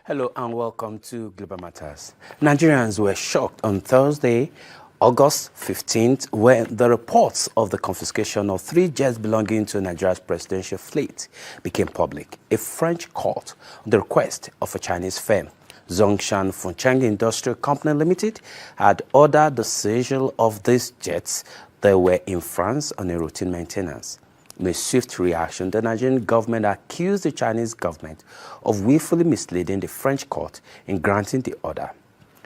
Hello and welcome to Global Matters. Nigerians were shocked on Thursday, August 15th, when the reports of the confiscation of 3 jets belonging to Nigeria's presidential fleet became public. A French court, on the request of a Chinese firm, Zhongshan Fucheng Industrial Company Limited, had ordered the seizure of these jets that were in France on a routine maintenance. In a swift reaction, the Nigerian government accused the Chinese government of willfully misleading the French court in granting the order.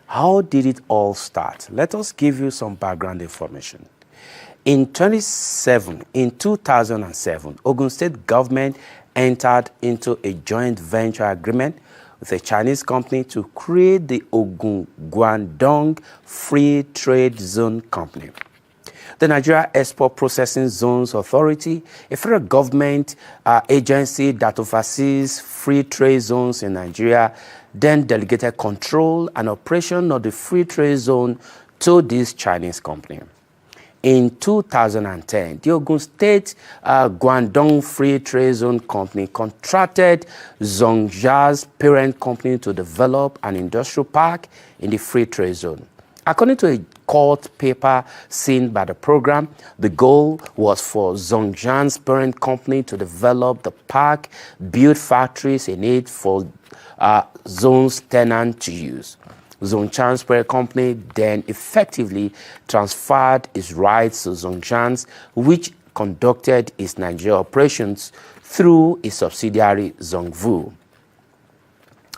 How did it all start? Let us give you some background information. In 2007, Ogun State Government entered into a joint venture agreement with a Chinese company to create the Ogun Guangdong Free Trade Zone Company. The Nigeria Export Processing Zones Authority, a federal government agency that oversees free trade zones in Nigeria, then delegated control and operation of the free trade zone to this Chinese company. In 2010, the Ogun State Guangdong Free Trade Zone Company contracted Zhongshan's parent company to develop an industrial park in the free trade zone. According to a court paper seen by the program, the goal was for Zhongshan's parent company to develop the park, build factories in it for zone's tenant to use. Zhongshan's parent company then effectively transferred its rights to Zhongshan's, which conducted its Nigeria operations through its subsidiary Zhongvu.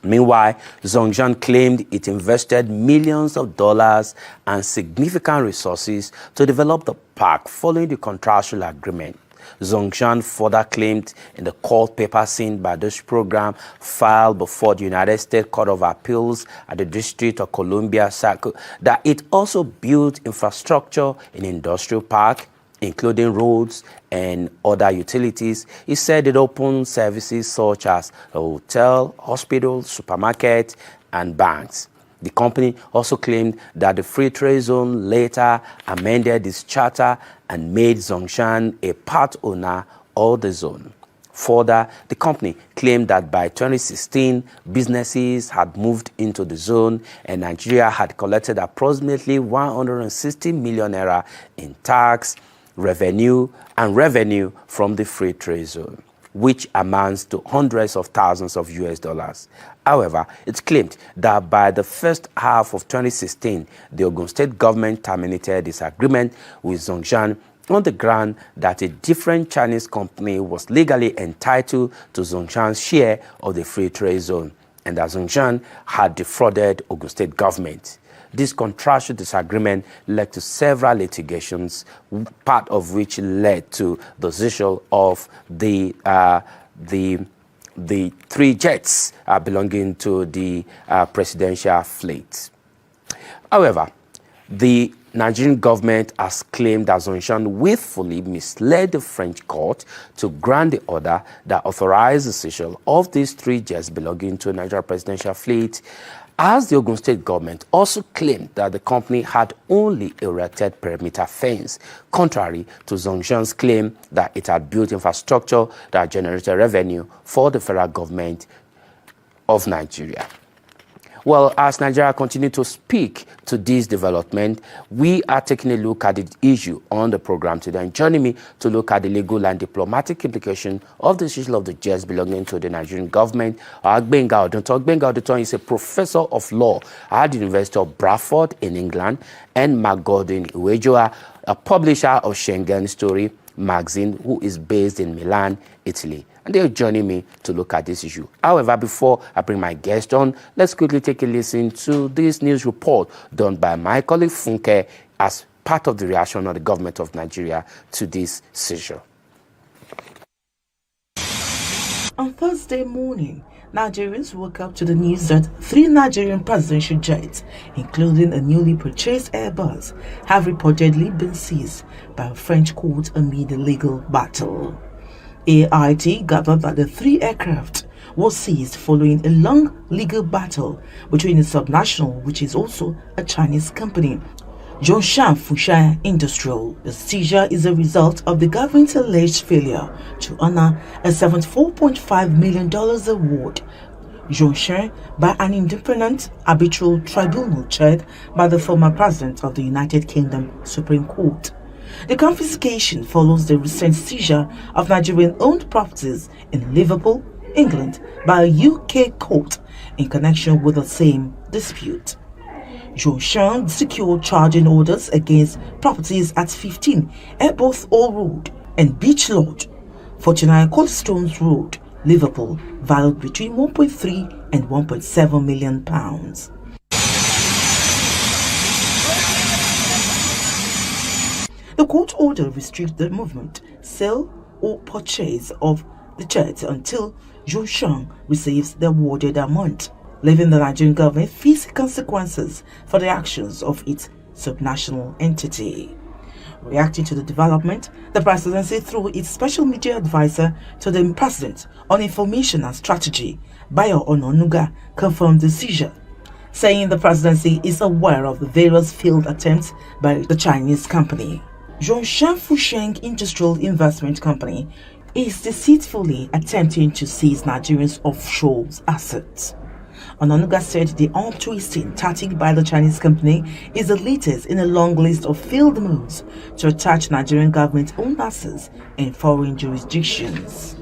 Meanwhile, Zhongshan claimed it invested millions of dollars and significant resources to develop the park following the contractual agreement. Zhongshan further claimed in the court paper seen by this program filed before the United States Court of Appeals at the District of Columbia Circuit that it also built infrastructure in industrial park, including roads and other utilities. He said it opened services such as a hotel, hospital, supermarket, and banks. The company also claimed that the free trade zone later amended its charter and made Zhongshan a part owner of the zone. Further, the company claimed that by 2016, businesses had moved into the zone and Nigeria had collected approximately 160 million naira in tax, revenue from the free trade zone, which amounts to hundreds of thousands of US dollars. However, it's claimed that by the first half of 2016, the Ogun State government terminated its agreement with Zhongshan on the ground that a different Chinese company was legally entitled to Zhongshan's share of the free trade zone, and that Zhongshan had defrauded Ogun State government. This contractual disagreement led to several litigations, part of which led to the seizure of the 3 jets belonging to the presidential fleet. However, the Nigerian government has claimed that Zhongshan willfully misled the French court to grant the order that authorized the seizure of these 3 jets belonging to the Nigerian presidential fleet, as the Ogun State government also claimed that the company had only erected perimeter fence, contrary to Zhongshan's claim that it had built infrastructure that generated revenue for the federal government of Nigeria. Well, as Nigeria continues to speak to this development, we are taking a look at the issue on the program today. And joining me to look at the legal and diplomatic implication of the seizure of the jets belonging to the Nigerian government, Gbenga Odunton. Gbenga Odunton is a professor of law at the University of Bradford in England, and Macgodwin, Iweajunwa, a publisher of Schengen Story magazine, who is based in Milan, Italy. And they're joining me to look at this issue. However, before I bring my guest on, let's quickly take a listen to this news report done by my colleague Fucheng as part of the reaction of the government of Nigeria to this seizure. On Thursday morning, Nigerians woke up to the news that 3 Nigerian presidential jets, including a newly purchased Airbus, have reportedly been seized by a French court amid a legal battle. AIT gathered that the 3 aircraft were seized following a long legal battle between a subnational, which is also a Chinese company, Zhongshan Fucheng Industrial. The seizure is a result of the government's alleged failure to honor a $74.5 million award Zhongshan by an independent arbitral tribunal chaired by the former president of the United Kingdom Supreme Court. The confiscation follows the recent seizure of Nigerian-owned properties in Liverpool, England by a UK court in connection with the same dispute. Zhongshan secured charging orders against properties at 15 Airboth Hall Road and Beach Lodge, 49 Coldstones Road, Liverpool, valued between 1.3 and 1.7 million pounds. The court order restricts the movement, sale or purchase of the jets until Zhongshan receives the awarded amount, leaving the Nigerian government facing consequences for the actions of its subnational entity. Reacting to the development, the presidency, through its special media advisor to the president on information and strategy, Bayo Ononuga, confirmed the seizure, saying the presidency is aware of the various failed attempts by the Chinese company. Zhongshan Fucheng Industrial Investment Company is deceitfully attempting to seize Nigerians' offshore assets. Ononuga said the arm-twisting tactic by the Chinese company is the latest in a long list of failed moves to attach Nigerian government-owned assets in foreign jurisdictions.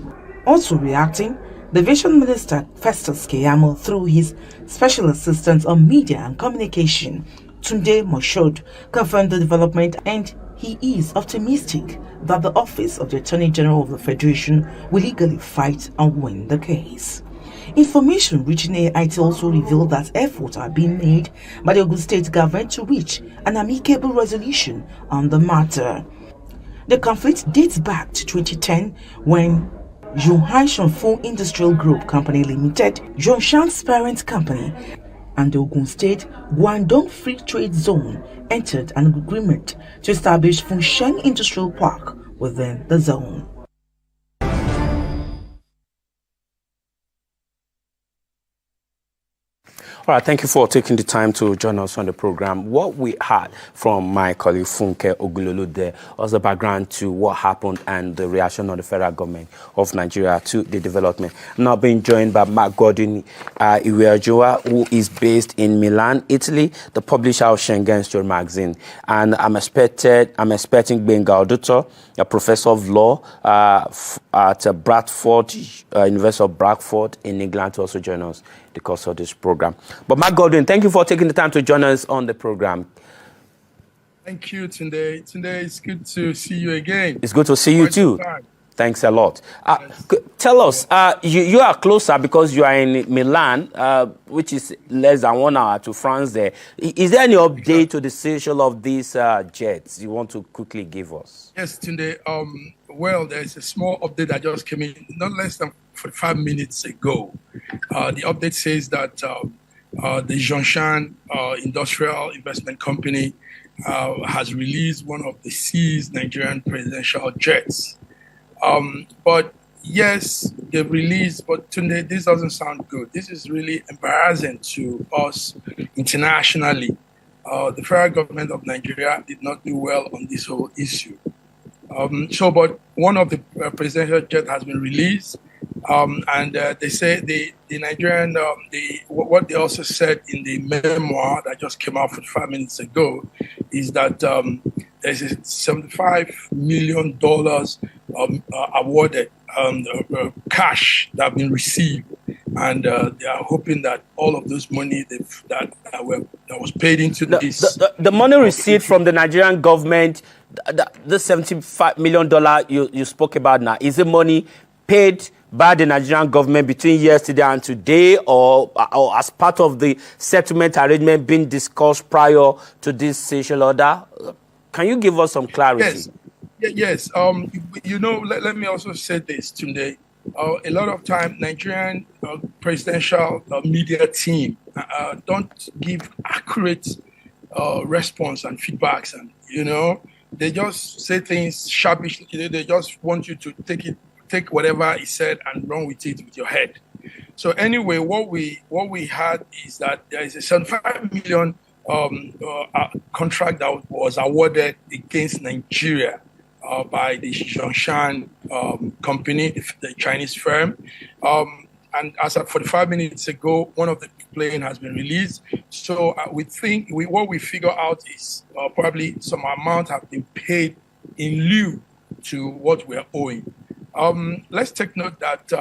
Also reacting, the Vision Minister Festus Keyamo, through his Special Assistant on Media and Communication, Tunde Moshood, confirmed the development, and he is optimistic that the Office of the Attorney General of the Federation will legally fight and win the case. Information reaching AIT also revealed that efforts are being made by the Ogun State Government to reach an amicable resolution on the matter. The conflict dates back to 2010 when Zhongshan Industrial Group Company Limited, Zhongshan's parent company, and the Ogun State Guangdong Free Trade Zone entered an agreement to establish Fucheng Industrial Park within the zone. All right, thank you for taking the time to join us on the program. What we heard from my colleague Funke Ogulolu there was the background to what happened and the reaction of the federal government of Nigeria to the development. I'm now being joined by Macgodwin Iweajunwa, who is based in Milan, Italy, the publisher of Schengen Story magazine. And I'm expecting Benga Oduto, a professor of law at Bradford, University of Bradford in England, to also join us the course of this program. But Macgodwin, thank you for taking the time to join us on the program. Thank you, Tunde. Tunde, it's good to see you again. It's good to see you too. Thanks a lot. Yes. Tell us, you are closer because you are in Milan, which is less than 1 hour to France there. Is there any update to the seizure of these jets you want to quickly give us? Yes, Tunde. Well, there's a small update that just came in not less than 45 minutes ago. The update says that the Zhongshan Industrial Investment Company has released one of the seized Nigerian presidential jets. But yes, they've released, but today this doesn't sound good. This is really embarrassing to us internationally. The federal government of Nigeria did not do well on this whole issue. But one of the presidential jets has been released, and they say the Nigerian, what they also said in the memoir that just came out 45 minutes ago is that there's a $75 million awarded cash that have been received, and they are hoping that all of those money that was paid into the money received from the Nigerian government, the $75 million you spoke about now, is it money paid by the Nigerian government between yesterday and today, or as part of the settlement arrangement being discussed prior to this seizure order? Can you give us some clarity? Yes. Let me also say this today. A lot of time, Nigerian presidential media team don't give accurate response and feedbacks, and they just say things sharply. They just want you to take whatever is said and run with it with your head. So anyway, what we had is that there is a $75 million contract that was awarded against Nigeria by the Zhongshan company, the Chinese firm. and as of 45 minutes ago, one of the plane has been released. So we think what we figure out is probably some amount have been paid in lieu to what we are owing. Let's take note that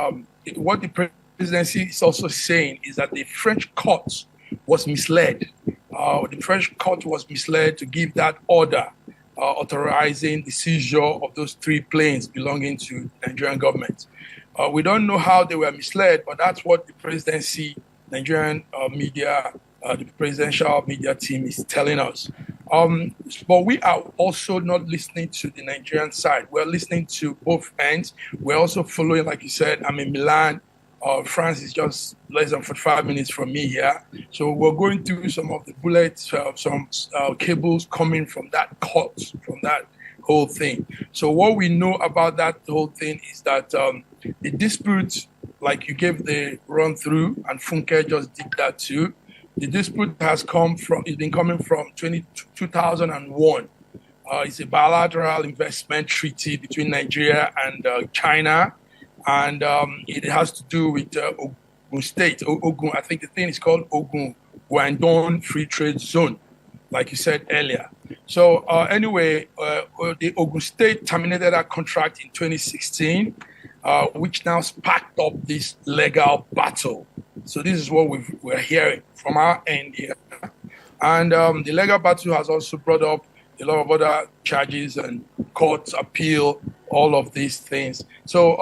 what the presidency is also saying is that the French court was misled. The French court was misled to give that order authorizing the seizure of those 3 planes belonging to the Nigerian government. We don't know how they were misled, but that's what the presidency, Nigerian media, the presidential media team is telling us. But we are also not listening to the Nigerian side. We're listening to both ends. We're also following, like you said, I'm in Milan. France is just less than 45 minutes from me here. So we're going through some of the bullets, some cables coming from that court, from that whole thing. So what we know about that whole thing is that the dispute, like you gave the run through, and Fucheng just did that too. The dispute has been coming from 2001. It's a bilateral investment treaty between Nigeria and China. And it has to do with Ogun State. Ogun, I think the thing is called Ogun Free Trade Zone, like you said earlier. So anyway, the Ogun State terminated that contract in 2016, which now sparked up this legal battle. So this is what we're hearing from our end here. And the legal battle has also brought up a lot of other charges and court appeal, all of these things. So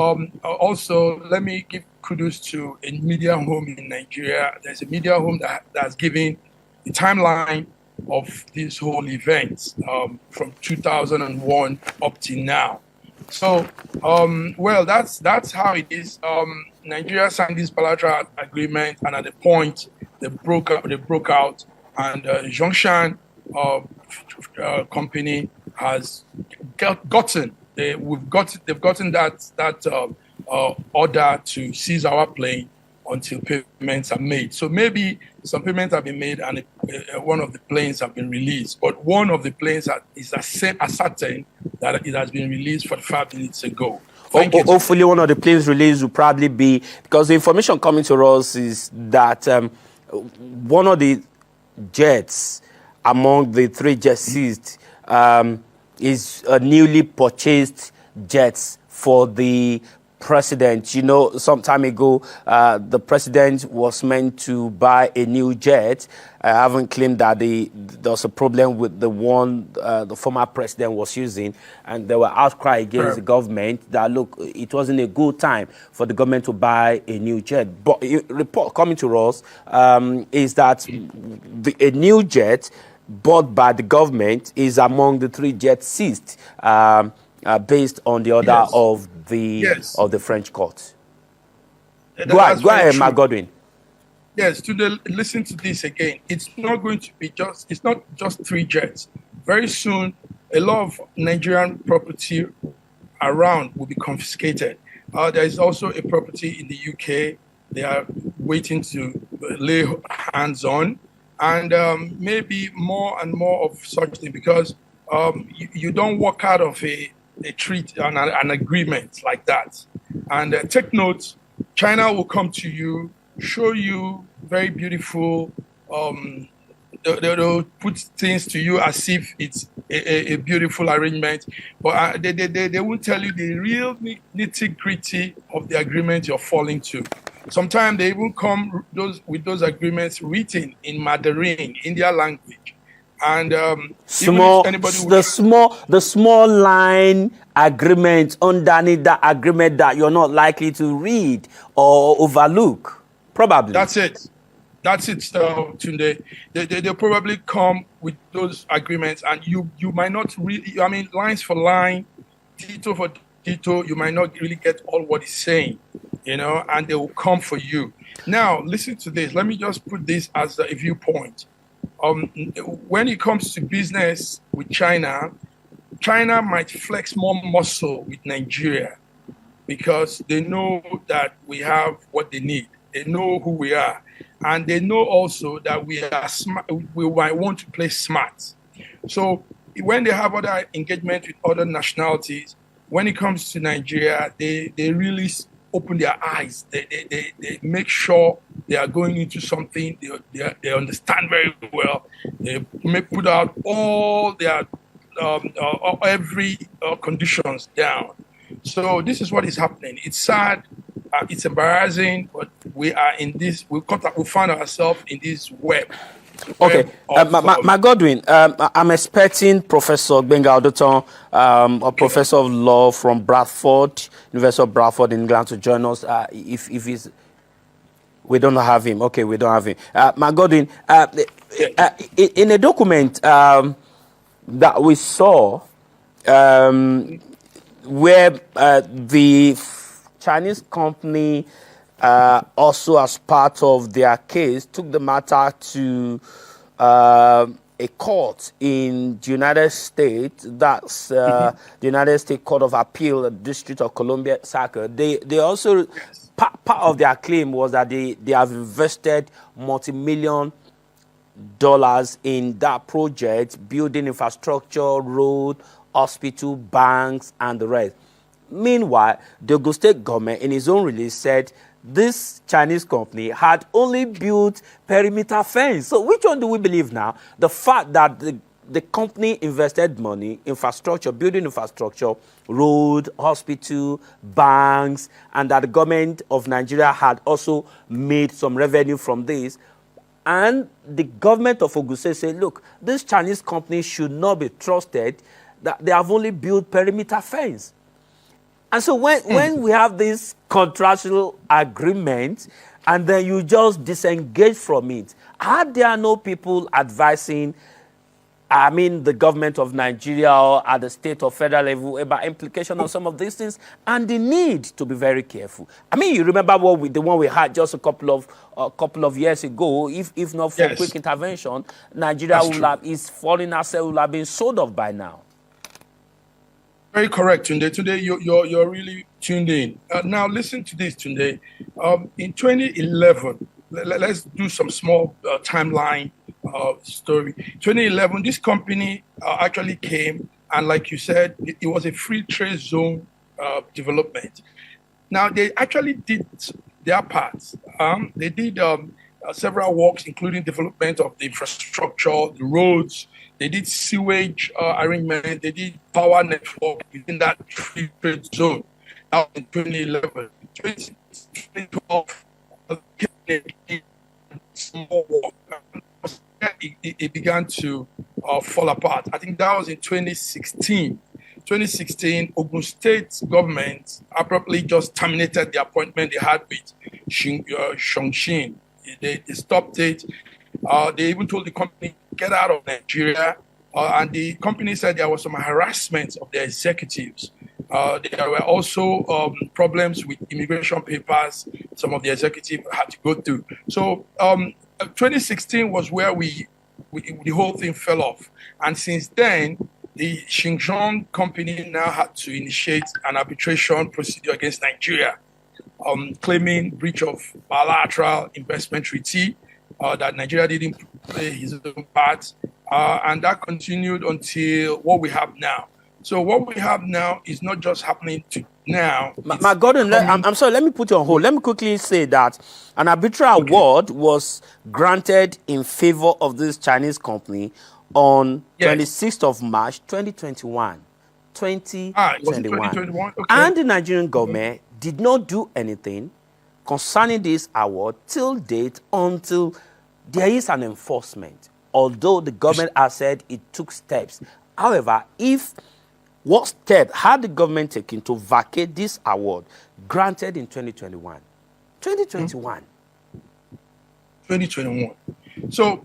also, let me give kudos to a media home in Nigeria. There's a media home that's giving the timeline of this whole event from 2001 up to now. So, well, that's how it is. Nigeria signed this bilateral agreement, and at the point they broke out, and Zhongshan company has gotten. They've gotten that order to seize our plane until payments are made. So maybe some payments have been made and one of the planes have been released. But one of the planes is ascertained that it has been released 45 minutes ago. Hopefully one of the planes released will probably be, because the information coming to us is that one of the jets among the 3 jets seized is a newly purchased jets for the president. You know, some time ago, the president was meant to buy a new jet. I haven't claimed that there was a problem with the one the former president was using, and there were outcry against the government that, look, it wasn't a good time for the government to buy a new jet. But a report coming to us is that a new jet bought by the government is among the 3 jets seized, based on the order of the French court. Go ahead, Macgodwin. Yes, listen to this again. It's not going to be it's not just 3 jets. Very soon, a lot of Nigerian property around will be confiscated. There is also a property in the UK they are waiting to lay hands on. And maybe more and more of such thing, because you don't walk out of a treaty, an agreement like that. And take note, China will come to you, show you very beautiful, they'll put things to you as if it's a beautiful arrangement, but they won't tell you the real nitty-gritty of the agreement you're falling to. Sometimes they even come with those agreements written in Mandarin, India language, and the small line agreement underneath that agreement that you're not likely to read or overlook. Probably. That's it, Tunde. They'll probably come with those agreements, and you might not read. I mean, lines for line, detail for detail. You might not really get all what he's saying. You know, and they will come for you. Now, listen to this. Let me just put this as a viewpoint. When it comes to business with China, China might flex more muscle with Nigeria because they know that we have what they need. They know who we are. And they know also that we are smart. We might want to play smart. So when they have other engagement with other nationalities, when it comes to Nigeria, they really open their eyes. They make sure they are going into something they understand very well. They may put out all their every conditions down. So this is what is happening. It's sad. It's embarrassing, but we are in this. We find ourselves in this web. Okay, Macgodwin, I'm expecting Professor Gbenga Odoton, a professor of law from Bradford, University of Bradford in England, to join us. If he's, we don't have him. Okay, we don't have him. Macgodwin, in a document that we saw, where the Chinese company also, as part of their case, took the matter to a court in the United States. That's the United States Court of Appeal, the District of Columbia Circuit. They also, part of their claim was that they have invested multi-million dollars in that project, building infrastructure, road, hospital, banks, and the rest. Meanwhile, the Ogun State Government, in its own release, said this Chinese company had only built perimeter fence. So which one do we believe now? The fact that the company invested money, infrastructure, building infrastructure, road, hospital, banks, and that the government of Nigeria had also made some revenue from this. And the government of Ogun State said, look, this Chinese company should not be trusted, that they have only built perimeter fence. And so when we have this contractual agreement and then you just disengage from it, are there no people advising, the government of Nigeria or at the state or federal level about implication of some of these things and the need to be very careful? You remember the one we had just a couple of years ago. If not for quick intervention, Nigeria is falling ourselves, will have been sold off by now. Very correct, Tunde. Today, you're really tuned in. Now, listen to this, Tunde. In 2011, let's do some small timeline story. 2011, this company actually came, and like you said, it was a free trade zone development. Now, they actually did their parts. They did several works, including development of the infrastructure, the roads. They did sewage arrangement. They did power network within that free trade zone. Now in 2011, 2012, it began to fall apart. I think that was in 2016. 2016, Ogun State Government abruptly just terminated the appointment they had with Zhongshan. They stopped it. They even told the company, get out of Nigeria. And the company said there was some harassment of their executives. There were also problems with immigration papers some of the executives had to go through. So 2016 was where the whole thing fell off. And since then, the Zhongshan company now had to initiate an arbitration procedure against Nigeria, claiming breach of bilateral investment treaty, that Nigeria didn't play his own part, and that continued until what we have now. So what we have now is not just happening to now. Macgodwin, I'm sorry, let me put you on hold. Let me quickly say that an arbitral award was granted in favor of this Chinese company on 26th of March, 2021. 2021. Okay. And the Nigerian government did not do anything concerning this award till date until there is an enforcement, although the government has said it took steps. However, what step had the government taken to vacate this award granted in 2021? 2021. 2021. So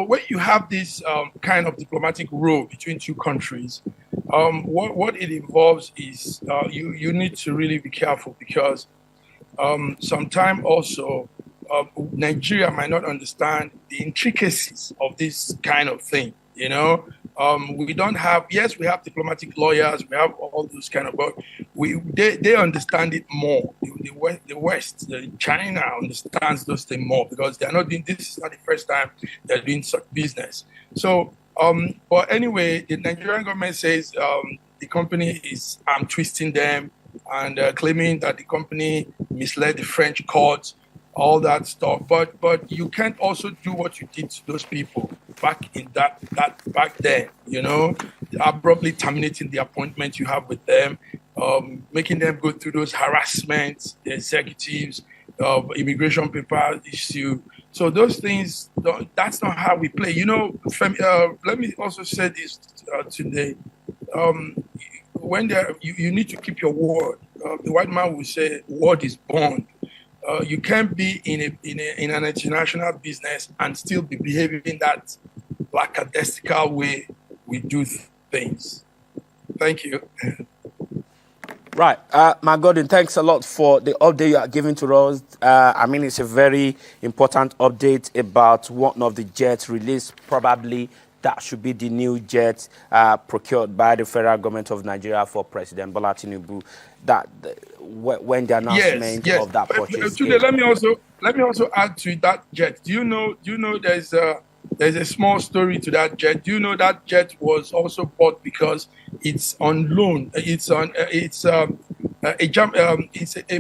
when you have this kind of diplomatic role between two countries, what it involves is you need to really be careful, because sometimes also Nigeria might not understand the intricacies of this kind of thing. We don't have, we have diplomatic lawyers, we have all those kind of, but they understand it more. The West, China understands those things more, because they are not doing, this is not the first time they're doing such business. So, but anyway, the Nigerian government says the company is twisting them, and claiming that the company misled the French courts, all that stuff. But you can't also do what you did to those people back in that back then, abruptly terminating the appointment you have with them, making them go through those harassments, the executives, immigration paper issue. So those things, that's not how we play. Let me also say this today. When you need to keep your word. The white man will say, "Word is bond." You can't be in an international business and still be behaving in that lackadaisical way we do things. Thank you. Right. Macgodwin, thanks a lot for the update you are giving to us. It's a very important update about one of the jets released. Probably that should be the new jet procured by the federal government of Nigeria for President Bola Tinubu. When the announcement of that purchase. Today, let me also add to that jet. Do you know there's a small story to that jet? Do you know that jet was also bought because it's on loan? It's a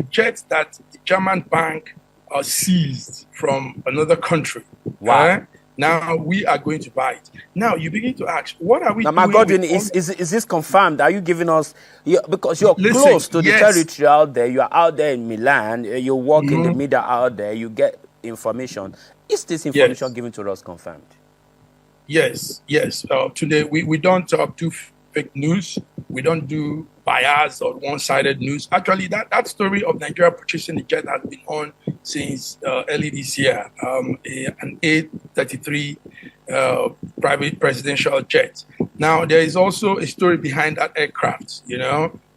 jet that the German bank seized from another country. Wow. Now we are going to buy it. Now you begin to ask, what are we doing? Macgodwin, is this confirmed? Are you giving us, because you're close to the territory out there, you are out there in Milan, you work in the media out there, you get information. Is this information given to us confirmed? Yes. Today we don't do fake news. We don't do biased or one-sided news. Actually, that story of Nigeria purchasing the jet has been on since early this year. An A330 private presidential jet. Now, there is also a story behind that aircraft,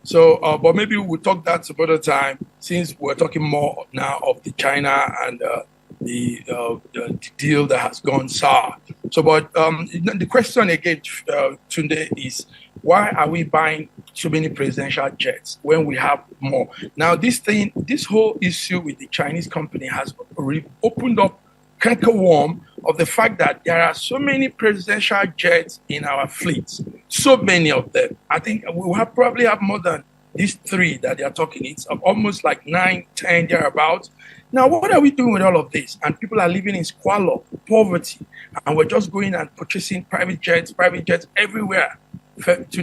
So, but maybe we'll talk that some other time, since we're talking more now of the China and the deal that has gone sour. So, but the question again, Tunde, is why are we buying so many presidential jets when we have more? Now, this whole issue with the Chinese company has opened up worm of the fact that there are so many presidential jets in our fleet, so many of them. I think we will probably have more than these three that they are talking. It's almost like 9, 10 thereabouts. Now, what are we doing with all of this? And people are living in squalor, poverty, and we're just going and purchasing private jets everywhere. That's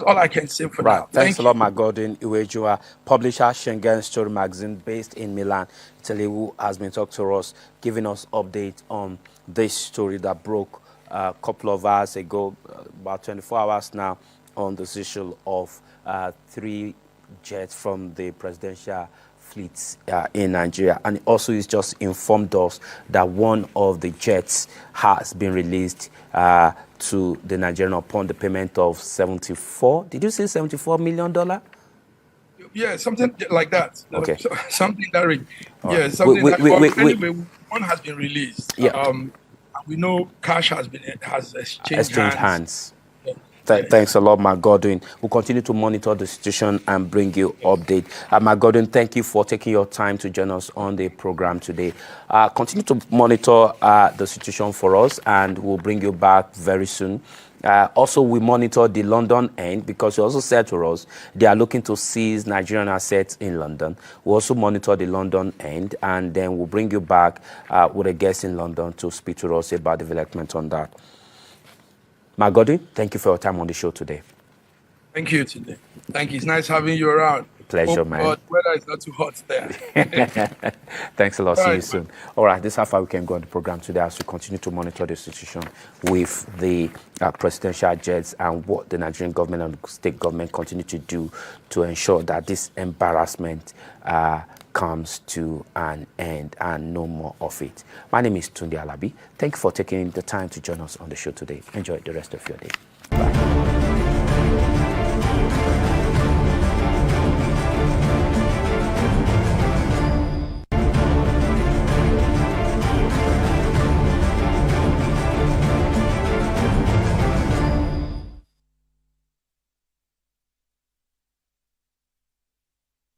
all I can say for now. Thanks a lot, Macgodwin. Iweajunwa, publisher, Schengen Story Magazine, based in Milan, Italy, who has been talking to us, giving us updates on this story that broke a couple of hours ago, about 24 hours now, on the issue of 3 jets from the presidential fleets in Nigeria. And also he's just informed us that one of the jets has been released to the Nigerian upon the payment of $74 million? Yeah, something like that. Okay. Something that anyway, one has been released. Yeah. And we know cash has exchanged hands. Thanks a lot, Macgodwin. We'll continue to monitor the situation and bring you update. Macgodwin, thank you for taking your time to join us on the program today. Continue to monitor the situation for us, and we'll bring you back very soon. Also, we monitor the London end, because you also said to us they are looking to seize Nigerian assets in London. We'll also monitor the London end, and then we'll bring you back with a guest in London to speak to us about development on that. Macgodwin, thank you for your time on the show today. Thank you today. Thank you. It's nice having you around. Pleasure, man. But weather is not too hot there. Thanks a lot. See you soon. All right, this is how far we can go on the program today as we continue to monitor the situation with the presidential jets and what the Nigerian government and the state government continue to do to ensure that this embarrassment comes to an end and no more of it. My name is Tunde Alabi. Thank you for taking the time to join us on the show today. Enjoy the rest of your day. Bye.